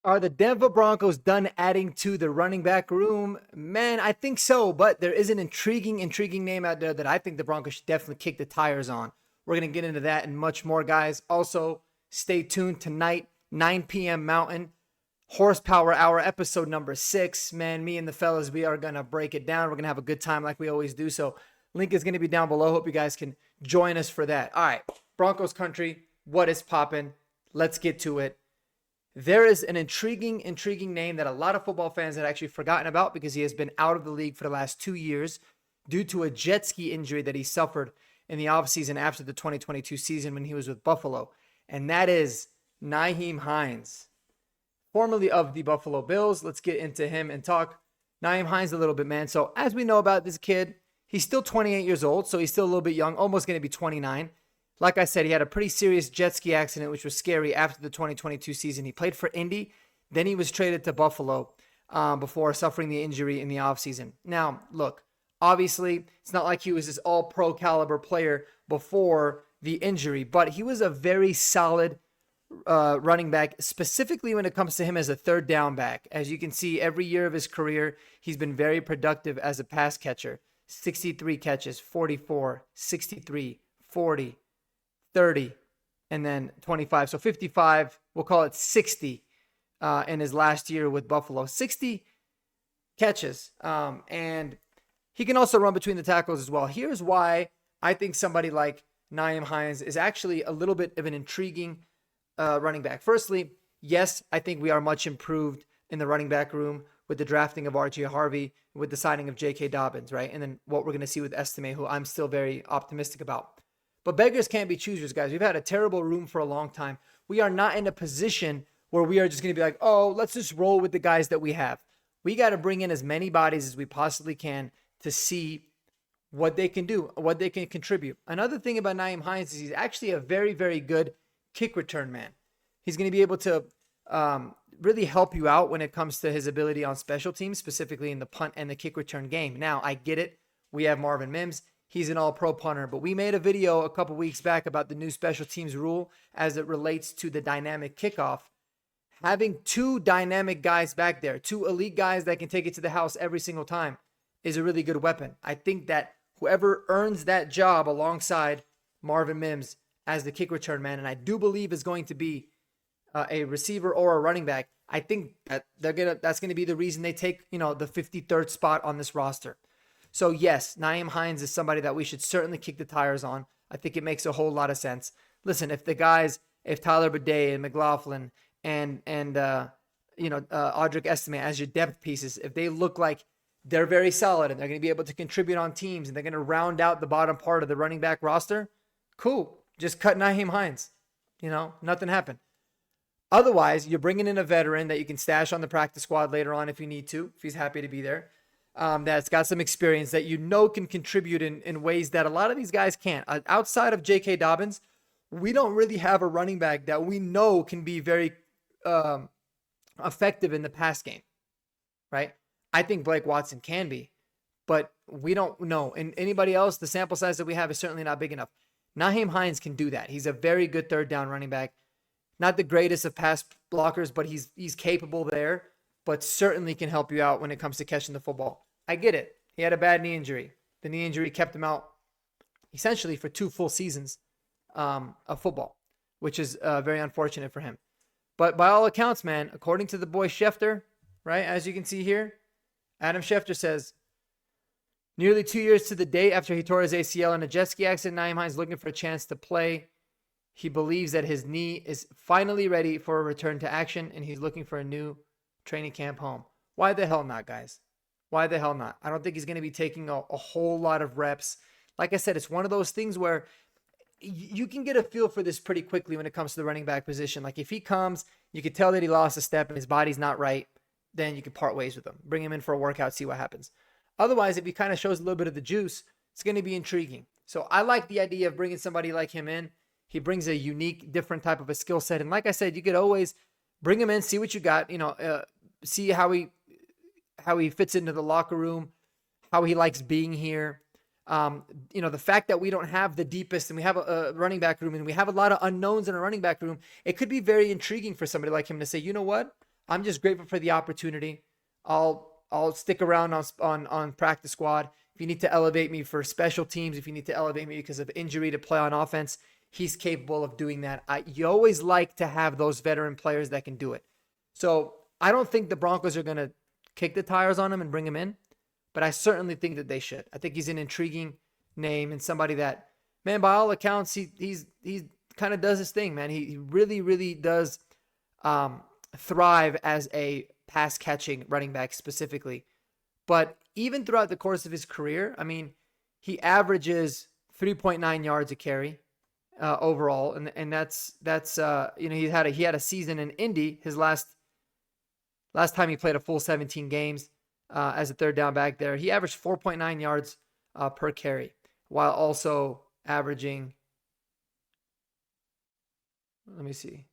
Are the Denver Broncos done adding to the running back room? Man, I think so, but there is an intriguing name out there that I think the Broncos should definitely kick the tires on. We're going to get into that and much more, guys. Also, stay tuned tonight, 9 p.m. Mountain, Horsepower Hour, episode number 6. Man, me and the fellas, we are going to break it down. We're going to have a good time like we always do. So, link is going to be down below. Hope you guys can join us for that. All right, Broncos country, what is popping? Let's get to it. There is an intriguing name that a lot of football fans had actually forgotten about because he has been out of the league for the last 2 years due to a jet ski injury that he suffered in the offseason after the 2022 season when he was with Buffalo. And that is Nyheim Hines, formerly of the Buffalo Bills. Let's get into him and talk Nyheim Hines a little bit, man. So as we know about this kid, he's still 28 years old, so he's still a little bit young, almost going to be 29. Like I said, he had a pretty serious jet ski accident, which was scary after the 2022 season. He played for Indy. Then he was traded to Buffalo before suffering the injury in the offseason. Now, look, obviously, it's not like he was this all-pro caliber player before the injury, but he was a very solid running back, specifically when it comes to him as a third down back. As you can see, every year of his career, he's been very productive as a pass catcher. 63 catches, 44, 63, 40. 30, and then 25. So 55, we'll call it 60 in his last year with Buffalo. 60 catches. And he can also run between the tackles as well. Here's why I think somebody like Nyheim Hines is actually a little bit of an intriguing running back. Firstly, yes, I think we are much improved in the running back room with the drafting of RJ Harvey, with the signing of J.K. Dobbins, right? And then what we're going to see with Estime, who I'm still very optimistic about. But beggars can't be choosers, guys. We've had a terrible room for a long time. We are not in a position where we are just going to be like, oh, let's just roll with the guys that we have. We got to bring in as many bodies as we possibly can to see what they can do, what they can contribute. Another thing about Nyheim Hines is he's actually a very, very good kick return man. He's going to be able to really help you out when it comes to his ability on special teams, specifically in the punt and the kick return game. Now, I get it. We have Marvin Mims. He's an all-pro punter, but we made a video a couple weeks back about the new special teams rule as it relates to the dynamic kickoff. Having two dynamic guys back there, two elite guys that can take it to the house every single time is a really good weapon. I think that whoever earns that job alongside Marvin Mims as the kick return man, and I do believe is going to be a receiver or a running back, I think that that's going to be the reason they take, the 53rd spot on this roster. So yes, Nyheim Hines is somebody that we should certainly kick the tires on. I think it makes a whole lot of sense. Listen, if Tyler Bidet and McLaughlin and Audric Estime as your depth pieces, if they look like they're very solid and they're going to be able to contribute on teams and they're going to round out the bottom part of the running back roster, cool. Just cut Nyheim Hines. Nothing happened. Otherwise, you're bringing in a veteran that you can stash on the practice squad later on if you need to, if he's happy to be there. That's got some experience that can contribute in ways that a lot of these guys can't. Outside of J.K. Dobbins, we don't really have a running back that we know can be very effective in the pass game, right? I think Blake Watson can be, but we don't know. And anybody else, the sample size that we have is certainly not big enough. Nyheim Hines can do that. He's a very good third down running back. Not the greatest of pass blockers, but he's capable there. But certainly can help you out when it comes to catching the football. I get it. He had a bad knee injury. The knee injury kept him out essentially for 2 full seasons of football, which is very unfortunate for him. But by all accounts, man, according to the boy Schefter, right, as you can see here, Adam Schefter says, nearly 2 years to the day after he tore his ACL in a jet ski accident, Nyheim Hines looking for a chance to play. He believes that his knee is finally ready for a return to action, and he's looking for a new training camp home. Why the hell not, guys? Why the hell not? I don't think he's going to be taking a whole lot of reps. Like I said, it's one of those things where you can get a feel for this pretty quickly when it comes to the running back position. Like if he comes, you could tell that he lost a step and his body's not right, then you can part ways with him. Bring him in for a workout, see what happens. Otherwise, if he kind of shows a little bit of the juice, it's going to be intriguing. So I like the idea of bringing somebody like him in. He brings a unique, different type of a skill set. And like I said, you could always bring him in, see what you got, see how he fits into the locker room, how he likes being here. The fact that we don't have the deepest and we have a running back room and we have a lot of unknowns in a running back room, it could be very intriguing for somebody like him to say, you know what? I'm just grateful for the opportunity. I'll stick around on practice squad. If you need to elevate me for special teams, if you need to elevate me because of injury to play on offense, he's capable of doing that. You always like to have those veteran players that can do it. So I don't think the Broncos are going to kick the tires on him and bring him in, but I certainly think that they should. I think he's an intriguing name and somebody that, man, by all accounts, he's kind of does his thing, man. He really, really does thrive as a pass catching running back specifically. But even throughout the course of his career, I mean, he averages 3.9 yards a carry overall, and that's he had a season in Indy, his last time he played a full 17 games as a third down back there. He averaged 4.9 yards per carry, while also averaging, let me see,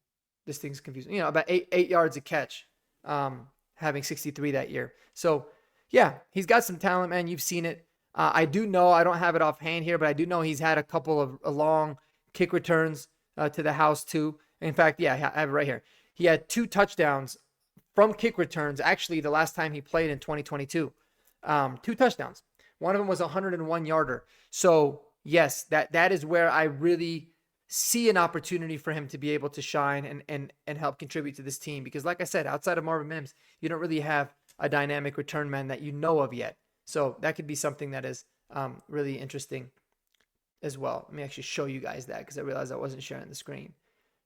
this thing's confusing, about eight yards a catch, having 63 that year. So yeah, he's got some talent, man. You've seen it. I do know, I don't have it offhand here, but I do know he's had a couple of long kick returns to the house too. In fact, yeah, I have it right here. He had 2 touchdowns from kick returns, actually the last time he played in 2022. 2 touchdowns. One of them was a 101-yarder. So yes, that is where I really see an opportunity for him to be able to shine and help contribute to this team. Because like I said, outside of Marvin Mims, you don't really have a dynamic return man that you know of yet. So that could be something that is really interesting as well. Let me actually show you guys that, because I realized I wasn't sharing the screen.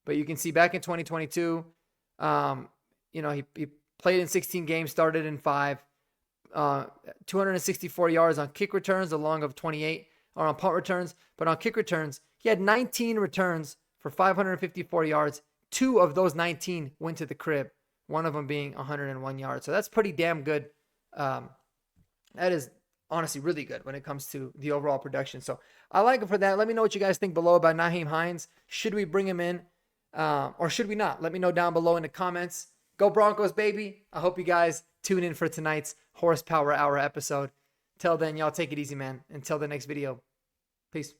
But you can see back in 2022, he played in 16 games, started in 5, 264 yards on kick returns, along of 28 or on punt returns. But on kick returns, he had 19 returns for 554 yards. 2 of those 19 went to the crib, one of them being 101 yards. So that's pretty damn good. That is honestly really good when it comes to the overall production. So I like it for that. Let me know what you guys think below about Nyheim Hines. Should we bring him in or should we not? Let me know down below in the comments. Go Broncos, baby. I hope you guys tune in for tonight's Horsepower Hour episode. Till then, y'all take it easy, man. Until the next video. Peace.